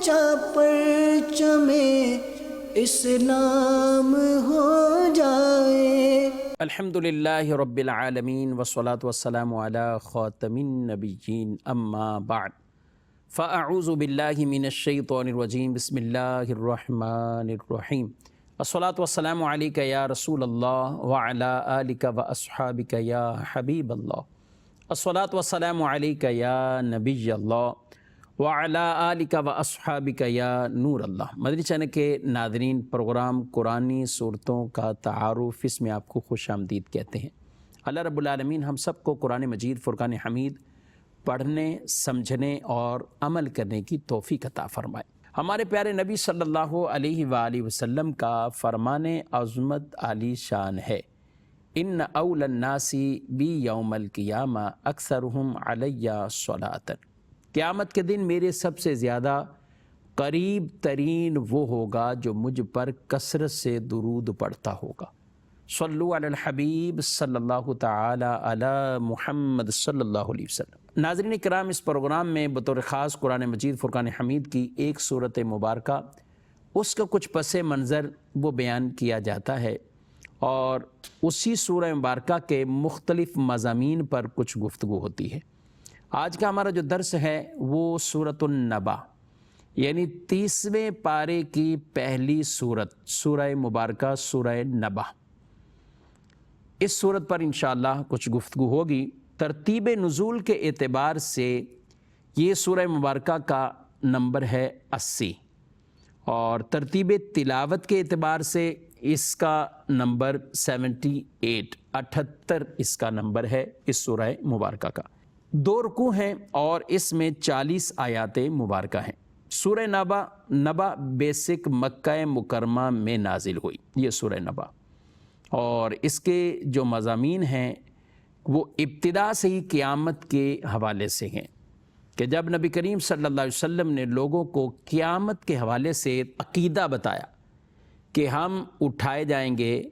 اونچا پرچم اسلام ہو جائے۔ الحمدللہ رب العالمین والصلاة والسلام علی خاتم النبیین اما بعد فاعوذ باللہ من الشیطان الرجیم بسم اللہ الرحمن الرحیم الصلاة والسلام علیک یا رسول اللہ وعلی آلک واصحابک یا حبیب اللہ الصلاة والسلام علیک یا نبی اللہ وعلی آلک واصحابک یا نور اللہ۔ مدنی چینل کے ناظرین، پروگرام قرآنی صورتوں کا تعارف، اس میں آپ کو خوش آمدید کہتے ہیں۔ اللہ رب العالمین ہم سب کو قرآن مجید فرقان حمید پڑھنے، سمجھنے اور عمل کرنے کی توفیق عطا فرمائے۔ ہمارے پیارے نبی صلی اللہ علیہ وآلہ وسلم کا فرمان عظمت عالی شان ہے، ان اول الناس بی یوم القیامہ اکثرہم علی صلاۃ۔ قیامت کے دن میرے سب سے زیادہ قریب ترین وہ ہوگا جو مجھ پر کثرت سے درود پڑھتا ہوگا۔ صلو علی الحبیب صلی اللہ تعالی علی محمد صلی اللہ علیہ وسلم۔ ناظرین کرام، اس پروگرام میں بطور خاص قرآن مجید فرقان حمید کی ایک صورت مبارکہ، اس کا کچھ پس منظر وہ بیان کیا جاتا ہے، اور اسی سورہ مبارکہ کے مختلف مضامین پر کچھ گفتگو ہوتی ہے۔ آج کا ہمارا جو درس ہے وہ سورۃ النبا، یعنی 30ویں پارے کی پہلی سورت، سورہ مبارکہ سورہ نبا۔ اس سورت پر انشاءاللہ کچھ گفتگو ہوگی۔ ترتیب نزول کے اعتبار سے یہ سورہ مبارکہ کا نمبر ہے 80، اور ترتیب تلاوت کے اعتبار سے اس کا نمبر 78 اس کا نمبر ہے اس سورہ مبارکہ کا۔ 2 رکوع ہیں اور اس میں 40 آیات مبارکہ ہیں۔ سورہ نبا بیسک مکہ مکرمہ میں نازل ہوئی، یہ سورہ نبا، اور اس کے جو مضامین ہیں وہ ابتدا سے ہی قیامت کے حوالے سے ہیں، کہ جب نبی کریم صلی اللہ علیہ وسلم نے لوگوں کو قیامت کے حوالے سے عقیدہ بتایا کہ ہم اٹھائے جائیں گے،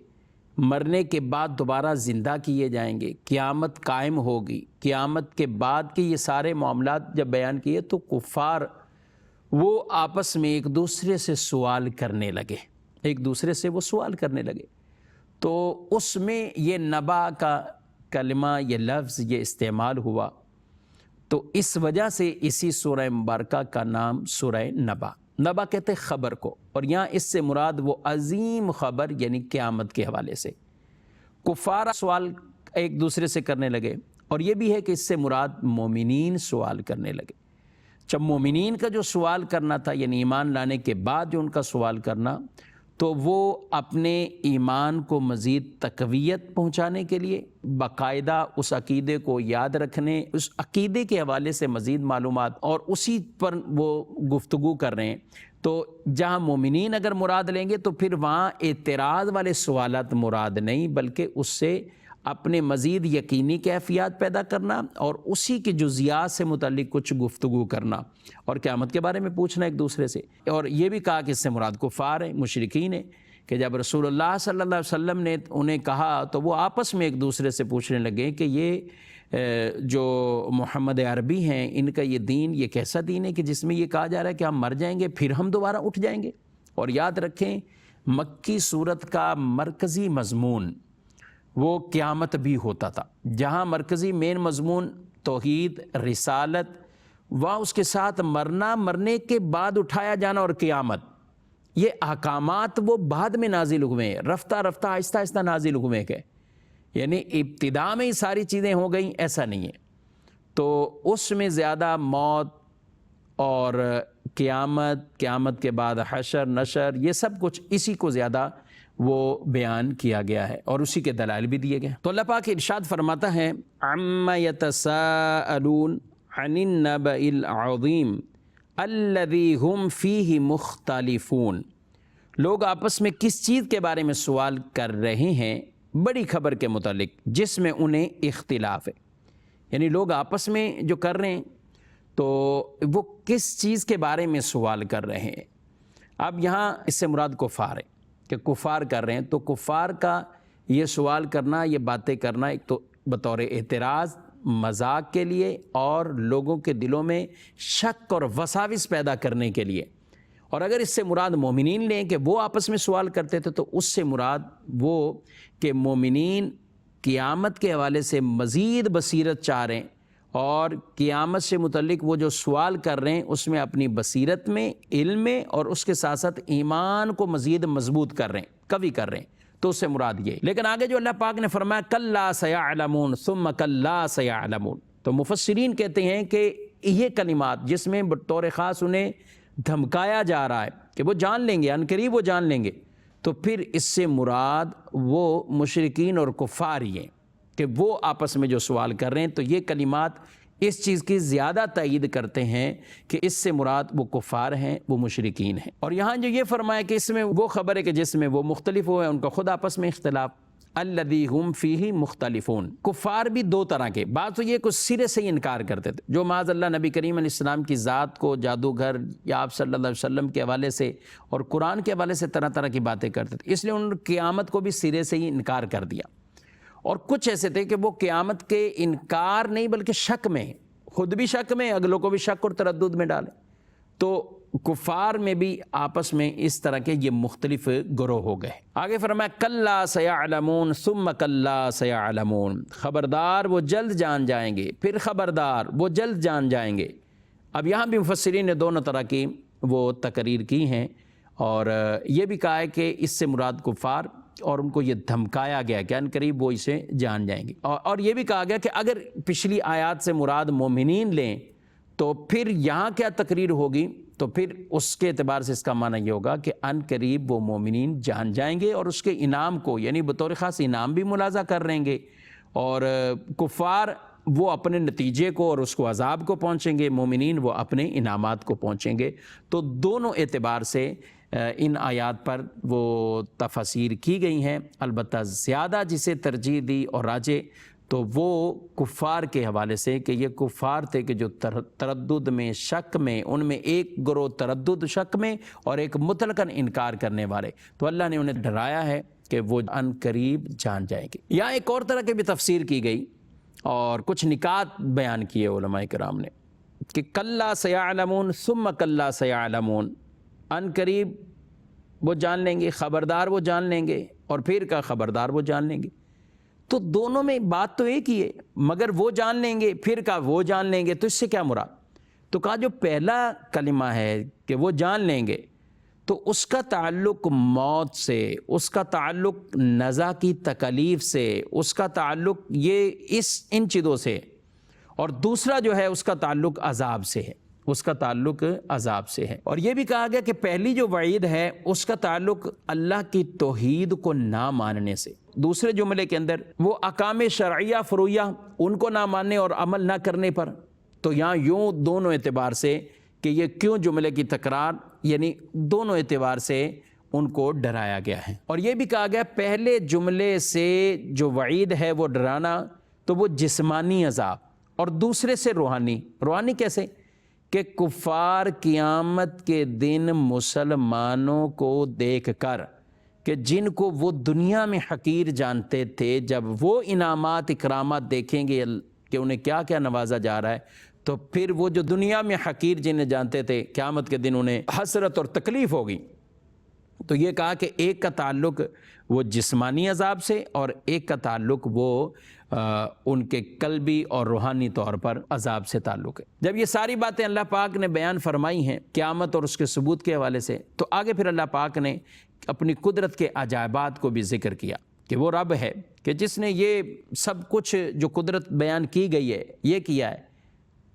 مرنے کے بعد دوبارہ زندہ کیے جائیں گے، قیامت قائم ہوگی، قیامت کے بعد کے یہ سارے معاملات جب بیان کیے تو کفار وہ آپس میں ایک دوسرے سے سوال کرنے لگے، وہ سوال کرنے لگے۔ تو اس میں یہ نبا کا کلمہ، یہ لفظ، یہ استعمال ہوا، تو اس وجہ سے اسی سورہ مبارکہ کا نام سورہ نبا کہتے ہیں خبر کو، اور یہاں اس سے مراد وہ عظیم خبر یعنی قیامت کے حوالے سے کفار سوال ایک دوسرے سے کرنے لگے، اور یہ بھی ہے کہ اس سے مراد مومنین سوال کرنے لگے۔ جب مومنین کا جو سوال کرنا تھا، یعنی ایمان لانے کے بعد جو ان کا سوال کرنا، تو وہ اپنے ایمان کو مزید تقویت پہنچانے کے لیے باقاعدہ اس عقیدے کو یاد رکھنے، اس عقیدے کے حوالے سے مزید معلومات، اور اسی پر وہ گفتگو کر رہے ہیں۔ تو جہاں مومنین اگر مراد لیں گے تو پھر وہاں اعتراض والے سوالات مراد نہیں، بلکہ اس سے اپنے مزید یقینی کیفیات پیدا کرنا اور اسی کے جزیات سے متعلق کچھ گفتگو کرنا، اور قیامت کے بارے میں پوچھنا ایک دوسرے سے۔ اور یہ بھی کہا کہ اس سے مراد کفار ہیں، مشرکین ہیں، کہ جب رسول اللہ صلی اللہ علیہ وسلم نے انہیں کہا تو وہ آپس میں ایک دوسرے سے پوچھنے لگے کہ یہ جو محمد عربی ہیں، ان کا یہ دین، یہ کیسا دین ہے کہ جس میں یہ کہا جا رہا ہے کہ ہم مر جائیں گے پھر ہم دوبارہ اٹھ جائیں گے۔ اور یاد رکھیں، مکی صورت کا مرکزی مضمون وہ قیامت بھی ہوتا تھا، جہاں مرکزی مین مضمون توحید، رسالت، وہاں اس کے ساتھ مرنا، مرنے کے بعد اٹھایا جانا اور قیامت، یہ احکامات وہ بعد میں نازل ہوئے ہیں، رفتہ رفتہ آہستہ آہستہ نازل ہوئے ہیں، یعنی ابتدا میں ہی ساری چیزیں ہو گئیں ایسا نہیں ہے۔ تو اس میں زیادہ موت اور قیامت کے بعد حشر، نشر، یہ سب کچھ اسی کو زیادہ وہ بیان کیا گیا ہے، اور اسی کے دلائل بھی دیے گئے ہیں۔ تو اللہ پاک ارشاد فرماتا ہے، عَمَّ يَتَسَاءَلُونَ عَنِ النَّبَإِ الْعَظِيمِ الَّذِي هُمْ فِيهِ مُخْتَلِفُونَ۔ لوگ آپس میں کس چیز کے بارے میں سوال کر رہے ہیں؟ بڑی خبر کے متعلق جس میں انہیں اختلاف ہے، یعنی لوگ آپس میں جو کر رہے ہیں تو وہ کس چیز کے بارے میں سوال کر رہے ہیں۔ اب یہاں اس سے مراد کفار ہے، کہ کفار کر رہے ہیں، تو کفار کا یہ سوال کرنا، یہ باتیں کرنا، ایک تو بطور اعتراض، مذاق کے لیے، اور لوگوں کے دلوں میں شک اور وساوس پیدا کرنے کے لیے، اور اگر اس سے مراد مومنین لیں کہ وہ آپس میں سوال کرتے تھے تو اس سے مراد وہ کہ مومنین قیامت کے حوالے سے مزید بصیرت چاہ رہے ہیں اور قیامت سے متعلق وہ جو سوال کر رہے ہیں اس میں اپنی بصیرت میں، علم میں، اور اس کے ساتھ ساتھ ایمان کو مزید مضبوط کر رہے ہیں، قوی کر رہے ہیں، تو اس سے مراد یہ۔ لیکن آگے جو اللہ پاک نے فرمایا کلا سیعلمون ثم کلا سیعلمون، تو مفسرین کہتے ہیں کہ یہ کلمات جس میں بطور خاص انہیں دھمکایا جا رہا ہے کہ وہ جان لیں گے، عنقریب وہ جان لیں گے، تو پھر اس سے مراد وہ مشرکین اور کفار ہی ہیں کہ وہ آپس میں جو سوال کر رہے ہیں۔ تو یہ کلمات اس چیز کی زیادہ تائید کرتے ہیں کہ اس سے مراد وہ کفار ہیں، وہ مشرکین ہیں۔ اور یہاں جو یہ فرمایا کہ اس میں وہ خبر ہے کہ جس میں وہ مختلف ہوئے، ان کا خود آپس میں اختلاف، الذی ہم فیہ مختلفون۔ کفار بھی دو طرح کے، بعض تو یہ کچھ سرے سے ہی انکار کرتے تھے، جو معاذ اللہ نبی کریم علیہ السلام کی ذات کو، جادوگر یا آپ صلی اللہ علیہ وسلم کے حوالے سے اور قرآن کے حوالے سے طرح طرح کی باتیں کرتے تھے، اس لیے انہوں نے قیامت کو بھی سرے سے ہی انکار کر دیا۔ اور کچھ ایسے تھے کہ وہ قیامت کے انکار نہیں بلکہ شک میں، خود بھی شک میں، اگلوں کو بھی شک اور تردد میں ڈالیں۔ تو کفار میں بھی آپس میں اس طرح کے یہ مختلف گروہ ہو گئے۔ آگے فرمایا کلا سیعلمون ثم کلا سیعلمون، خبردار وہ جلد جان جائیں گے، پھر خبردار وہ جلد جان جائیں گے۔ اب یہاں بھی مفسرین نے دونوں طرح کی وہ تقریر کی ہیں، اور یہ بھی کہا ہے کہ اس سے مراد کفار، اور ان کو یہ دھمکایا گیا کہ ان قریب وہ اسے جان جائیں گے۔ اور یہ بھی کہا گیا کہ اگر پچھلی آیات سے مراد مومنین لیں تو پھر یہاں کیا تقریر ہوگی، تو پھر اس کے اعتبار سے اس کا معنی یہ ہوگا کہ ان قریب وہ مومنین جان جائیں گے اور اس کے انعام کو، یعنی بطور خاص انعام بھی ملاحظہ کر رہیں گے، اور کفار وہ اپنے نتیجے کو اور اس کو عذاب کو پہنچیں گے، مومنین وہ اپنے انعامات کو پہنچیں گے۔ تو دونوں اعتبار سے ان آیات پر وہ تفاسیر کی گئی ہیں، البتہ زیادہ جسے ترجیح دی اور راجح تو وہ کفار کے حوالے سے کہ یہ کفار تھے کہ جو تردد میں، شک میں، ان میں ایک گروہ تردد شک میں اور ایک مطلقاً انکار کرنے والے، تو اللہ نے انہیں ڈرایا ہے کہ وہ ان قریب جان جائیں گے۔ یہاں ایک اور طرح کی بھی تفسیر کی گئی اور کچھ نکات بیان کیے علماء کرام نے کہ کلا سیعلمون ثم کلا سیعلمون، ان قریب وہ جان لیں گے، خبردار وہ جان لیں گے، اور پھر کا خبردار وہ جان لیں گے۔ تو دونوں میں بات تو ایک ہی ہے، مگر وہ جان لیں گے، پھر کا وہ جان لیں گے، تو اس سے کیا مراد؟ تو کہا جو پہلا کلمہ ہے کہ وہ جان لیں گے، تو اس کا تعلق موت سے، اس کا تعلق نزا کی تکلیف سے، اس کا تعلق یہ ان چیزوں سے، اور دوسرا جو ہے اس کا تعلق عذاب سے ہے، اس کا تعلق عذاب سے ہے۔ اور یہ بھی کہا گیا کہ پہلی جو وعید ہے اس کا تعلق اللہ کی توحید کو نہ ماننے سے، دوسرے جملے کے اندر وہ احکام شرعیہ فروعیہ ان کو نہ ماننے اور عمل نہ کرنے پر۔ تو یہاں یوں دونوں اعتبار سے کہ یہ کیوں جملے کی تکرار، یعنی دونوں اعتبار سے ان کو ڈرایا گیا ہے۔ اور یہ بھی کہا گیا پہلے جملے سے جو وعید ہے وہ ڈرانا تو وہ جسمانی عذاب، اور دوسرے سے روحانی۔ روحانی کیسے؟ کہ کفار قیامت کے دن مسلمانوں کو دیکھ کر کہ جن کو وہ دنیا میں حقیر جانتے تھے، جب وہ انعامات اکرامات دیکھیں گے کہ انہیں کیا کیا نوازا جا رہا ہے، تو پھر وہ جو دنیا میں حقیر جنہیں جانتے تھے قیامت کے دن انہیں حسرت اور تکلیف ہوگی۔ تو یہ کہا کہ ایک کا تعلق وہ جسمانی عذاب سے اور ایک کا تعلق وہ ان کے قلبی اور روحانی طور پر عذاب سے تعلق ہے۔ جب یہ ساری باتیں اللہ پاک نے بیان فرمائی ہیں قیامت اور اس کے ثبوت کے حوالے سے، تو آگے پھر اللہ پاک نے اپنی قدرت کے عجائبات کو بھی ذکر کیا کہ وہ رب ہے کہ جس نے یہ سب کچھ جو قدرت بیان کی گئی ہے یہ کیا ہے۔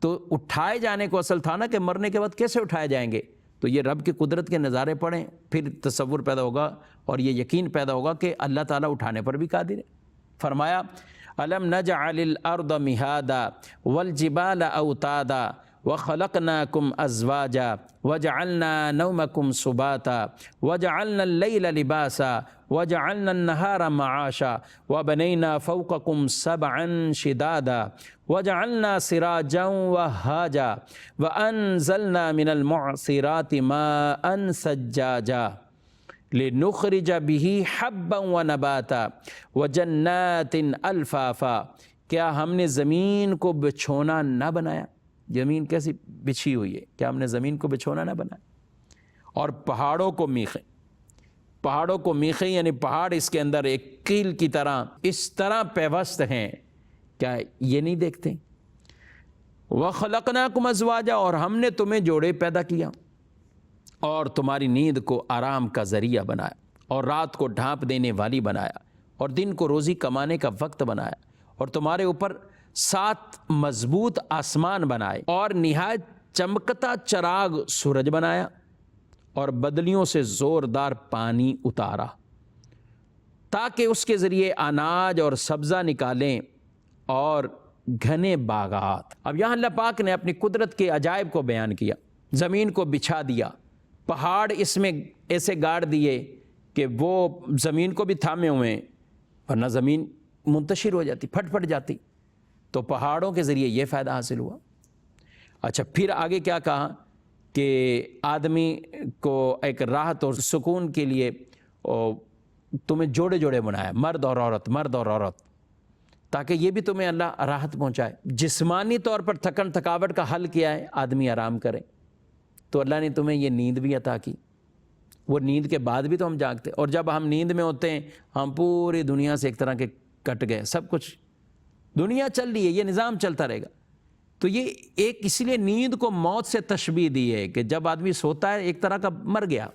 تو اٹھائے جانے کو اصل تھا نا کہ مرنے کے بعد کیسے اٹھائے جائیں گے، تو یہ رب کی قدرت کے نظارے پڑھیں، پھر تصور پیدا ہوگا اور یہ یقین پیدا ہوگا کہ اللہ تعالیٰ اٹھانے پر بھی قادر ہے۔ فرمایا الم نجعل الارض مہادا والجبال اوتادا وخلقناکم ازواجا وجعلنا نومکم سباتا وجعلنا اللیل لباسا وجعلنا النہار معاشا وبنینا فوقکم سبعا شدادا وجعلنا سراجا وہاجا وانزلنا من المعصرات ماء ثجاجا لنخرج به حبا ونباتا وجنات الفافا۔ کیا ہم نے زمین کو بچھونا نہ بنایا؟ زمین کیسی بچھی ہوئی ہے، کیا ہم نے زمین کو بچھونا نہ بنایا؟ اور پہاڑوں کو میخیں. پہاڑوں کو میخیں یعنی پہاڑ اس کے اندر ایک کیل کی طرح اس طرح پیوست ہیں، کیا یہ نہیں دیکھتے؟ وَخَلَقْنَاكُمْ أَزْوَاجًا، اور ہم نے تمہیں جوڑے پیدا کیا اور تمہاری نیند کو آرام کا ذریعہ بنایا اور رات کو ڈھانپ دینے والی بنایا اور دن کو روزی کمانے کا وقت بنایا اور تمہارے اوپر 7 مضبوط آسمان بنائے اور نہایت چمکتا چراغ سورج بنایا اور بدلیوں سے زوردار پانی اتارا تاکہ اس کے ذریعے اناج اور سبزہ نکالیں اور گھنے باغات. اب یہاں اللہ پاک نے اپنی قدرت کے عجائب کو بیان کیا. زمین کو بچھا دیا، پہاڑ اس میں ایسے گاڑ دیے کہ وہ زمین کو بھی تھامے ہوئے ہیں، ورنہ زمین منتشر ہو جاتی، پھٹ جاتی. تو پہاڑوں کے ذریعے یہ فائدہ حاصل ہوا. اچھا پھر آگے کیا کہا کہ آدمی کو ایک راحت اور سکون کے لیے تمہیں جوڑے جوڑے بنایا، مرد اور عورت، تاکہ یہ بھی تمہیں اللہ راحت پہنچائے. جسمانی طور پر تھکن تھکاوٹ کا حل کیا ہے؟ آدمی آرام کرے. تو اللہ نے تمہیں یہ نیند بھی عطا کی. وہ نیند کے بعد بھی تو ہم جاگتے، اور جب ہم نیند میں ہوتے ہیں ہم پوری دنیا سے ایک طرح کے کٹ گئے. سب کچھ دنیا چل رہی ہے، یہ نظام چلتا رہے گا. تو یہ ایک اس لیے نیند کو موت سے تشبیہ دی ہے کہ جب آدمی سوتا ہے ایک طرح کا مر گیا.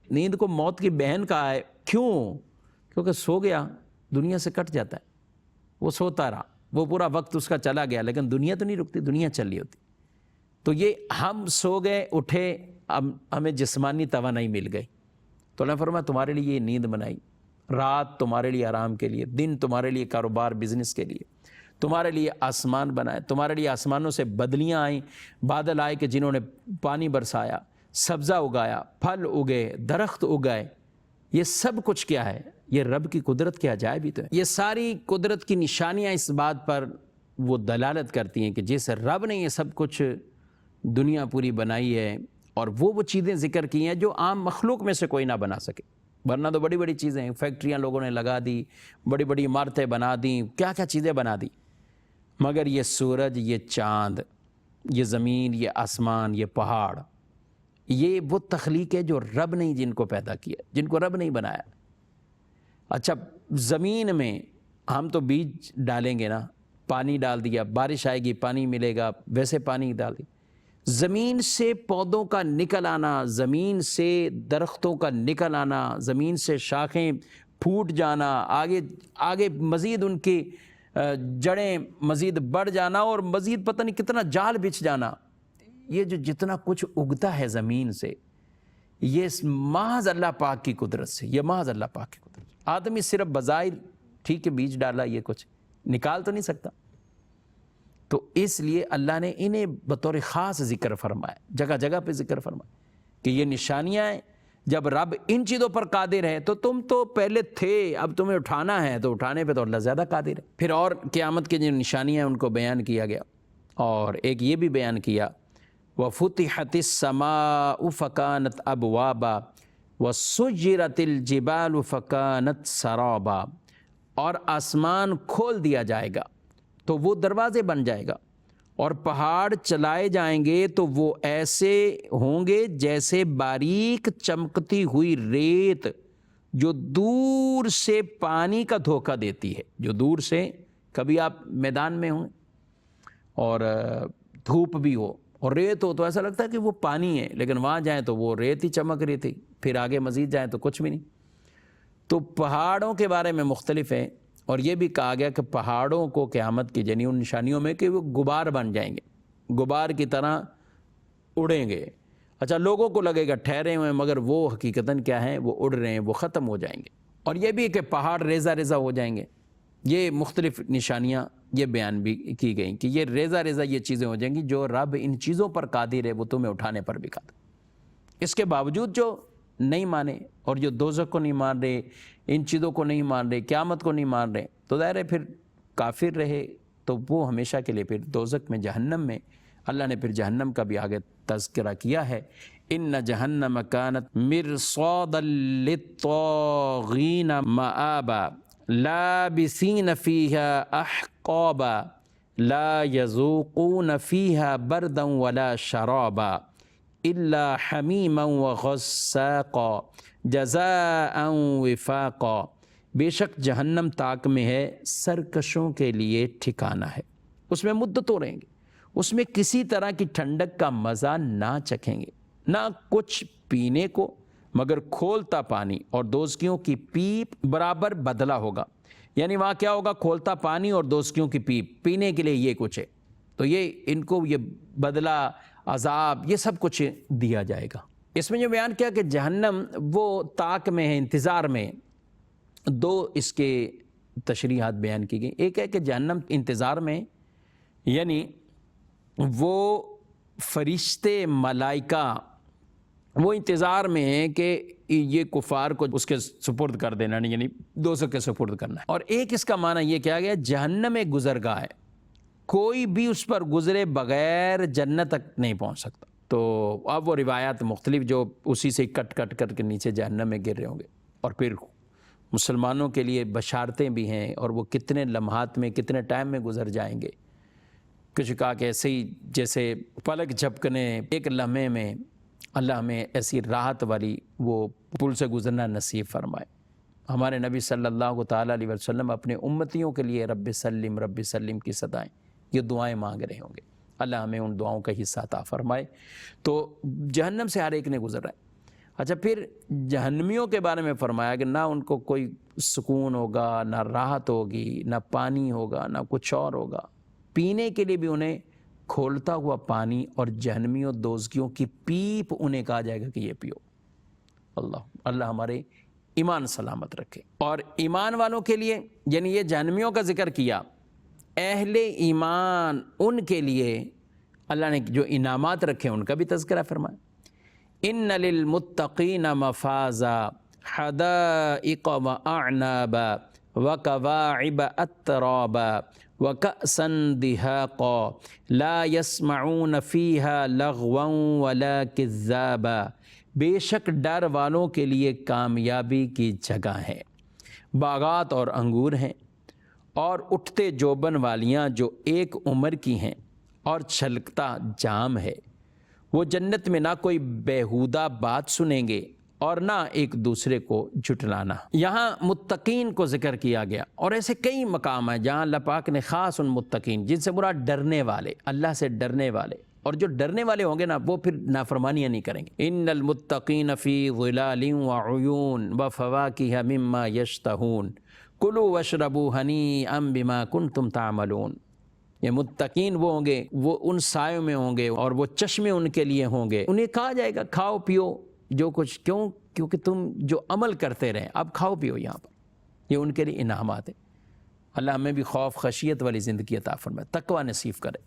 نیند کو موت کی بہن کہا ہے. کیوں؟ کیونکہ سو گیا دنیا سے کٹ جاتا ہے. وہ سوتا رہا، وہ پورا وقت اس کا چلا گیا، لیکن دنیا تو نہیں رکتی، دنیا چل رہی ہوتی. تو یہ ہم سو گئے اٹھے، اب ہمیں جسمانی توانائی مل گئی. تو اللہ فرمایا تمہارے لیے یہ نیند بنائی، رات تمہارے لیے آرام کے لیے، دن تمہارے لیے کاروبار بزنس کے لیے، تمہارے لیے آسمان بنائے، تمہارے لیے آسمانوں سے بدلیاں آئیں، بادل آئے کہ جنہوں نے پانی برسایا، سبزہ اگایا، پھل اگے، درخت اگائے. یہ سب کچھ کیا ہے؟ یہ رب کی قدرت کے عجائب ہی تو ہے. یہ ساری قدرت کی نشانیاں اس بات پر وہ دلالت کرتی ہیں کہ جس رب نے یہ سب کچھ دنیا پوری بنائی ہے، اور وہ چیزیں ذکر کی ہیں جو عام مخلوق میں سے کوئی نہ بنا سکے. ورنہ تو بڑی بڑی چیزیں ہیں، فیکٹریاں لوگوں نے لگا دی، بڑی بڑی عمارتیں بنا دیں، کیا کیا چیزیں بنا دی. مگر یہ سورج، یہ چاند، یہ زمین، یہ آسمان، یہ پہاڑ، یہ وہ تخلیق ہے جو رب نے جن کو پیدا کیا، جن کو رب نہیں بنایا. اچھا زمین میں ہم تو بیج ڈالیں گے نا، پانی ڈال دیا، بارش آئے گی، پانی ملے گا، ویسے پانی ڈال دی. زمین سے پودوں کا نکل آنا، زمین سے درختوں کا نکل آنا، زمین سے شاخیں پھوٹ جانا، آگے مزید ان کی جڑیں مزید بڑھ جانا، اور مزید پتہ نہیں کتنا جال بچھ جانا. یہ جو جتنا کچھ اگتا ہے زمین سے، یہ محض اللہ پاک کی قدرت سے، یہ محض اللہ پاک کی قدرت. آدمی صرف بظاہر ٹھیک ہے بیج ڈالا، یہ کچھ نکال تو نہیں سکتا. تو اس لیے اللہ نے انہیں بطور خاص ذکر فرمایا، جگہ جگہ پہ ذکر فرمایا کہ یہ نشانیاں ہیں. جب رب ان چیزوں پر قادر ہے تو تم تو پہلے تھے، اب تمہیں اٹھانا ہے تو اٹھانے پہ تو اللہ زیادہ قادر ہے. پھر اور قیامت کی جو نشانیاں ہیں ان کو بیان کیا گیا، اور ایک یہ بھی بیان کیا وَفُتِحَتِ السَّمَاءُ فَكَانَتْ أَبْوَابًا وَسُجِّرَتِ الْجِبَالُ فَكَانَتْ سَرَابًا. اور آسمان کھول دیا جائے گا تو وہ دروازے بن جائے گا، اور پہاڑ چلائے جائیں گے تو وہ ایسے ہوں گے جیسے باریک چمکتی ہوئی ریت جو دور سے پانی کا دھوکہ دیتی ہے. جو دور سے کبھی آپ میدان میں ہوں اور دھوپ بھی ہو اور ریت ہو تو ایسا لگتا ہے کہ وہ پانی ہے، لیکن وہاں جائیں تو وہ ریت ہی چمک رہی تھی، پھر آگے مزید جائیں تو کچھ بھی نہیں. تو پہاڑوں کے بارے میں مختلف ہے، اور یہ بھی کہا گیا کہ پہاڑوں کو قیامت کی جنی ان نشانیوں میں کہ وہ غبار بن جائیں گے، غبار کی طرح اڑیں گے. اچھا لوگوں کو لگے گا ٹھہرے ہوئے، مگر وہ حقیقتاً کیا ہیں؟ وہ اڑ رہے ہیں، وہ ختم ہو جائیں گے. اور یہ بھی کہ پہاڑ ریزہ ریزہ ہو جائیں گے. یہ مختلف نشانیاں یہ بیان بھی کی گئیں کہ یہ ریزہ ریزہ یہ چیزیں ہو جائیں گی جو رب ان چیزوں پر قادر ہے، وہ تمہیں اٹھانے پر بھی قادر. اس کے باوجود جو نہیں مانے اور جو دوزخ کو نہیں مان رہے، ان چیزوں کو نہیں مان رہے، قیامت کو نہیں مان رہے، تو ظاہر ہے پھر کافر رہے تو وہ ہمیشہ کے لیے پھر دوزخ میں، جہنم میں. اللہ نے پھر جہنم کا بھی آگے تذکرہ کیا ہے. ان جہنم کانت مرصادا للطاغین مآبا لابسین فیہا احقابا لا یذوقون فیہا بردا ولا شرابا الا حمیما وغساقا جزاء وفاقا، بے شک جہنم تاک میں ہے سرکشوں کے لیے ٹھکانہ ہے، اس میں مدتوں رہیں گے، اس میں کسی طرح کی ٹھنڈک کا مزہ نہ چکھیں گے، نہ کچھ پینے کو مگر کھولتا پانی اور دوزکیوں کی پیپ برابر بدلہ ہوگا۔ یعنی وہاں کیا ہوگا؟ کھولتا پانی اور دوزکیوں کی پیپ، پینے کے لیے یہ کچھ ہے، تو یہ ان کو یہ بدلہ، عذاب، یہ سب کچھ دیا جائے گا۔ اس میں جو بیان کیا کہ جہنم وہ تاک میں ہے، انتظار میں، دو اس کے تشریحات بیان کی گئی۔ ایک ہے کہ جہنم انتظار میں، یعنی وہ فرشتے، ملائکہ وہ انتظار میں ہیں کہ یہ کفار کو اس کے سپرد کر دینا، یعنی دوزخ کے سپرد کرنا ہے۔ اور ایک اس کا معنی یہ کیا گیا، جہنم ایک گزرگاہ ہے، کوئی بھی اس پر گزرے بغیر جنت تک نہیں پہنچ سکتا۔ تو اب وہ روایات مختلف جو اسی سے کٹ کٹ کر کے نیچے جہنم میں گر رہے ہوں گے، اور پھر مسلمانوں کے لیے بشارتیں بھی ہیں، اور وہ کتنے لمحات میں، کتنے ٹائم میں گزر جائیں گے۔ کچھ کہا کہ ایسے ہی جیسے پلک جھپکنے ایک لمحے میں اللہ ہمیں ایسی راحت والی وہ پل سے گزرنا نصیب فرمائے۔ ہمارے نبی صلی اللہ تعالیٰ علیہ وسلم اپنے امتیوں کے لیے رب سلم کی صدائیں، یہ دعائیں مانگ رہے ہوں گے، اللہ ہمیں ان دعاؤں کا حصہ عطا فرمائے۔ تو جہنم سے ہر ایک نے گزر رہا ہے۔ اچھا، پھر جہنمیوں کے بارے میں فرمایا کہ نہ ان کو کوئی سکون ہوگا، نہ راحت ہوگی، نہ پانی ہوگا، نہ کچھ اور ہوگا۔ پینے کے لیے بھی انہیں کھولتا ہوا پانی اور جہنمیوں دوزکیوں کی پیپ انہیں کہا جائے گا کہ یہ پیو۔ اللہ ہمارے ایمان سلامت رکھے۔ اور ایمان والوں کے لیے، یعنی یہ جہنمیوں کا ذکر کیا، اہل ایمان ان کے لیے اللہ نے جو انعامات رکھے ان کا بھی تذکرہ فرمایا۔ ان للمتقین مفازا حدائق واعنابا وکواعب اترابا وکأسا دہاقا لا یسمعون فیہا لغوا ولا کذابا، بے شک ڈر والوں کے لیے کامیابی کی جگہ ہے، باغات اور انگور ہیں، اور اٹھتے جوبن والیاں جو ایک عمر کی ہیں، اور چھلکتا جام ہے۔ وہ جنت میں نہ کوئی بیہودہ بات سنیں گے اور نہ ایک دوسرے کو جھٹلانا۔ یہاں متقین کو ذکر کیا گیا، اور ایسے کئی مقام ہیں جہاں اللہ پاک نے خاص ان متقین، جن سے مراد ڈرنے والے، اللہ سے ڈرنے والے، اور جو ڈرنے والے ہوں گے نا وہ پھر نافرمانیاں نہیں کریں گے۔ ان المتقین فی ظلال وعیون وفواکہ مما یشتہون کلوا واشربوا ہنیئا بما کنتم تعملون۔ یہ متقین وہ ہوں گے، وہ ان سایوں میں ہوں گے، اور وہ چشمے ان کے لیے ہوں گے۔ انہیں کہا جائے گا کھاؤ پیو جو کچھ، کیونکہ تم جو عمل کرتے رہے، اب کھاؤ پیو یہاں پر، یہ ان کے لیے انعامات ہیں۔ اللہ ہمیں بھی خوف خشیت والی زندگی عطا فرمائے، تقوی نصیب کرے۔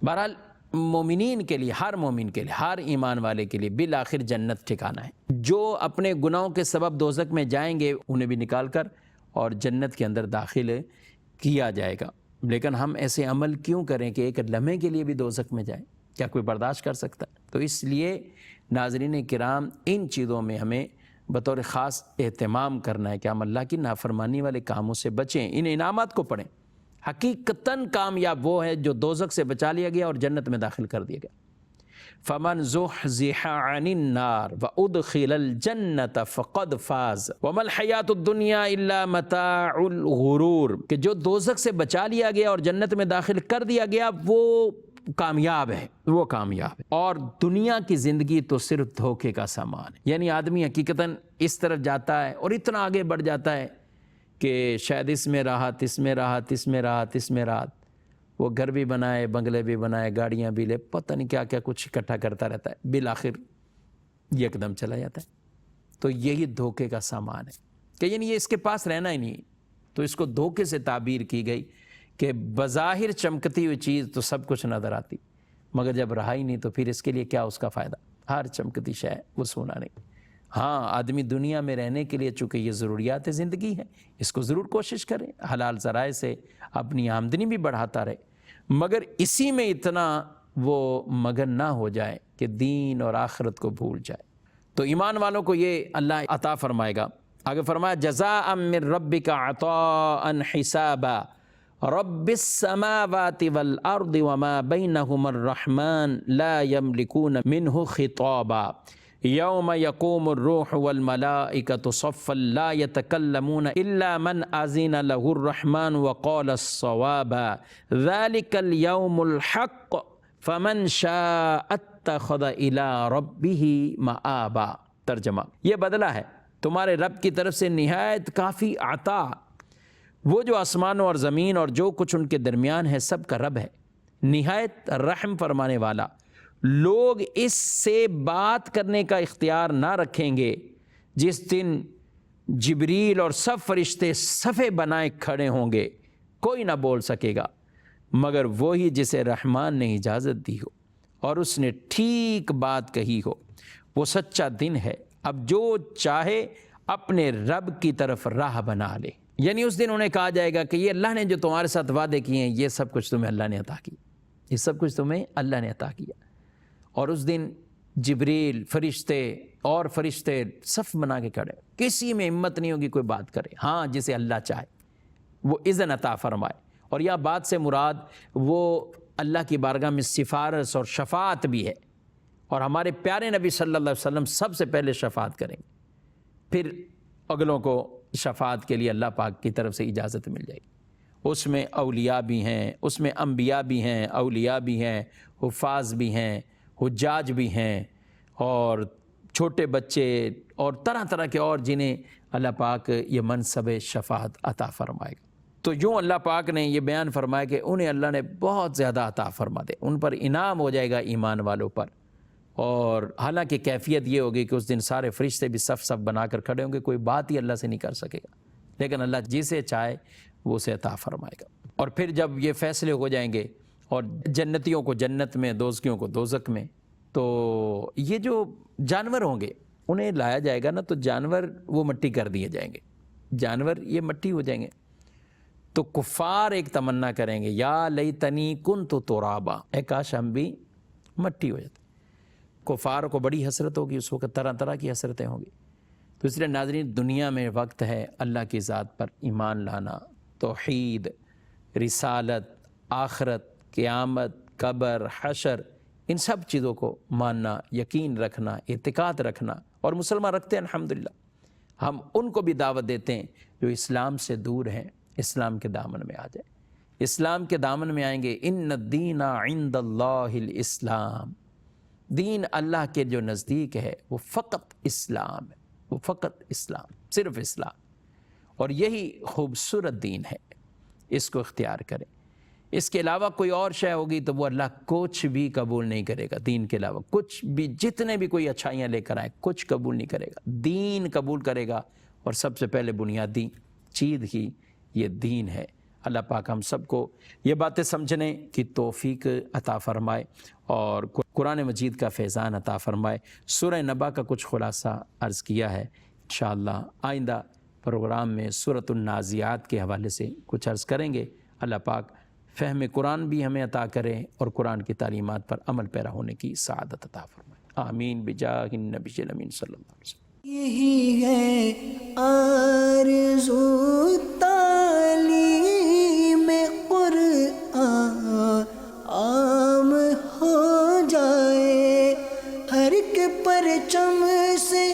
بہرحال مومنین کے لیے، ہر مومن کے لیے، ہر ایمان والے کے لیے بالآخر جنت ٹھکانہ ہے۔ جو اپنے گناہوں کے سبب دوزخ میں جائیں گے انہیں بھی نکال کر اور جنت کے اندر داخل کیا جائے گا۔ لیکن ہم ایسے عمل کیوں کریں کہ ایک لمحے کے لیے بھی دوزخ میں جائیں؟ کیا کوئی برداشت کر سکتا ہے؟ تو اس لیے ناظرین کرام، ان چیزوں میں ہمیں بطور خاص اہتمام کرنا ہے کہ ہم اللہ کی نافرمانی والے کاموں سے بچیں، ان انعامات کو پڑھیں۔ حقیقتاً کامیاب وہ ہے جو دوزخ سے بچا لیا گیا اور جنت میں داخل کر دیا گیا۔ فمن زحزح عن النار وادخل الجنة فقد فاز وما الحیاۃ الدنیا الا متاع الغرور، کہ جو دوزخ سے بچا لیا گیا اور جنت میں داخل کر دیا گیا وہ کامیاب ہے، وہ کامیاب ہے، اور دنیا کی زندگی تو صرف دھوکے کا سامان ہے۔ یعنی آدمی حقیقتاً اس طرف جاتا ہے اور اتنا آگے بڑھ جاتا ہے کہ شاید اس میں راحت، اس میں راحت، اس میں راحت، اس میں راحت، وہ گھر بھی بنائے، بنگلے بھی بنائے، گاڑیاں بھی لے، پتہ نہیں کیا کیا کچھ اکٹھا کرتا رہتا ہے، بالآخر یک دم چلا جاتا ہے۔ تو یہی دھوکے کا سامان ہے کہ یعنی یہ اس کے پاس رہنا ہی نہیں۔ تو اس کو دھوکے سے تعبیر کی گئی کہ بظاہر چمکتی ہوئی چیز تو سب کچھ نظر آتی، مگر جب رہا ہی نہیں تو پھر اس کے لیے کیا اس کا فائدہ؟ ہر چمکتی شے وہ سونا نہیں۔ ہاں، آدمی دنیا میں رہنے کے لیے چونکہ یہ ضروریات زندگی ہے، اس کو ضرور کوشش کرے، حلال ذرائع سے اپنی آمدنی بھی بڑھاتا رہے، مگر اسی میں اتنا وہ مگن نہ ہو جائے کہ دین اور آخرت کو بھول جائے۔ تو ایمان والوں کو یہ اللہ عطا فرمائے گا۔ آگے فرمایا جزاء من ربک عطاء حسابا رب السماوات والارض وما بينهما الرحمن لا يملكون منه خطابا یوم یقوم الروح والملائکۃ صفا لا يتکلمون الا من اذن له الرحمن وقال الصواب ذلك اليوم الحق فمن شاء اتخذ الى ربه مآبا۔ ترجمہ، یہ بدلہ ہے تمہارے رب کی طرف سے نہایت کافی عطا، وہ جو آسمانوں اور زمین اور جو کچھ ان کے درمیان ہے سب کا رب ہے، نہایت رحم فرمانے والا۔ لوگ اس سے بات کرنے کا اختیار نہ رکھیں گے جس دن جبریل اور سب فرشتے صفے بنائے کھڑے ہوں گے، کوئی نہ بول سکے گا مگر وہی جسے رحمان نے اجازت دی ہو اور اس نے ٹھیک بات کہی ہو۔ وہ سچا دن ہے، اب جو چاہے اپنے رب کی طرف راہ بنا لے۔ یعنی اس دن انہیں کہا جائے گا کہ یہ اللہ نے جو تمہارے ساتھ وعدے کیے ہیں یہ سب کچھ تمہیں اللہ نے عطا کیا، یہ سب کچھ تمہیں اللہ نے عطا کیا۔ اور اس دن جبریل فرشتے صف بنا کے کھڑے، کسی میں ہمت نہیں ہوگی کوئی بات کرے، ہاں جسے اللہ چاہے وہ اذن عطا فرمائے۔ اور یہ بات سے مراد وہ اللہ کی بارگاہ میں سفارش اور شفاعت بھی ہے، اور ہمارے پیارے نبی صلی اللہ علیہ وسلم سب سے پہلے شفاعت کریں گے، پھر اگلوں کو شفاعت کے لیے اللہ پاک کی طرف سے اجازت مل جائے گی۔ اس میں اولیاء بھی ہیں، اس میں انبیاء بھی ہیں، اولیاء بھی ہیں، حفاظ بھی ہیں، حجاج بھی ہیں، اور چھوٹے بچے اور طرح طرح کے اور جنہیں اللہ پاک یہ منصب شفاعت عطا فرمائے گا۔ تو یوں اللہ پاک نے یہ بیان فرمایا کہ انہیں اللہ نے بہت زیادہ عطا فرما دے، ان پر انعام ہو جائے گا ایمان والوں پر۔ اور حالانکہ کیفیت یہ ہوگی کہ اس دن سارے فرشتے بھی صف بنا کر کھڑے ہوں گے، کوئی بات ہی اللہ سے نہیں کر سکے گا، لیکن اللہ جسے چاہے وہ اسے عطا فرمائے گا۔ اور پھر جب یہ فیصلے ہو جائیں گے اور جنتیوں کو جنت میں، دوزخیوں کو دوزخ میں، تو یہ جو جانور ہوں گے انہیں لایا جائے گا نا، تو جانور وہ مٹی کر دیے جائیں گے، جانور یہ مٹی ہو جائیں گے۔ تو کفار ایک تمنا کریں گے، یا لیتنی کنت ترابا، اے کاش ہم بھی مٹی ہو جاتے۔ کفار کو بڑی حسرت ہوگی اس وقت، طرح طرح کی حسرتیں ہوں گی۔ تو اس لیے ناظرین، دنیا میں وقت ہے اللہ کی ذات پر ایمان لانا، توحید، رسالت، آخرت، قیامت، قبر، حشر، ان سب چیزوں کو ماننا، یقین رکھنا، اعتقاد رکھنا، اور مسلمان رکھتے ہیں الحمدللہ۔ ہم ان کو بھی دعوت دیتے ہیں جو اسلام سے دور ہیں، اسلام کے دامن میں آ جائیں۔ اسلام کے دامن میں آئیں گے، ان الدین عند اللہ الاسلام، دین اللہ کے جو نزدیک ہے وہ فقط اسلام ہے، وہ فقط اسلام، صرف اسلام، اور یہی خوبصورت دین ہے، اس کو اختیار کریں۔ اس کے علاوہ کوئی اور شے ہوگی تو وہ اللہ کچھ بھی قبول نہیں کرے گا، دین کے علاوہ کچھ بھی، جتنے بھی کوئی اچھائیاں لے کر آئیں کچھ قبول نہیں کرے گا، دین قبول کرے گا، اور سب سے پہلے بنیادی چیز ہی یہ دین ہے۔ اللہ پاک ہم سب کو یہ باتیں سمجھنے کی توفیق عطا فرمائے اور قرآن مجید کا فیضان عطا فرمائے۔ سورہ نبا کا کچھ خلاصہ عرض کیا ہے، انشاءاللہ آئندہ پروگرام میں سورۃ النازعات کے حوالے سے کچھ عرض کریں گے۔ اللہ پاک فہم قرآن بھی ہمیں عطا کرے اور قرآن کی تعلیمات پر عمل پیرا ہونے کی سعادت عطا فرمائے، آمین بجاہ النبی الامین صلی اللہ علیہ وسلم۔ یہی ہے آرزو تعلیم قرآن عام ہو جائے، ہر ایک پرچم سے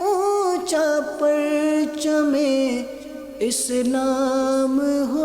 اونچا پرچم اسلام ہو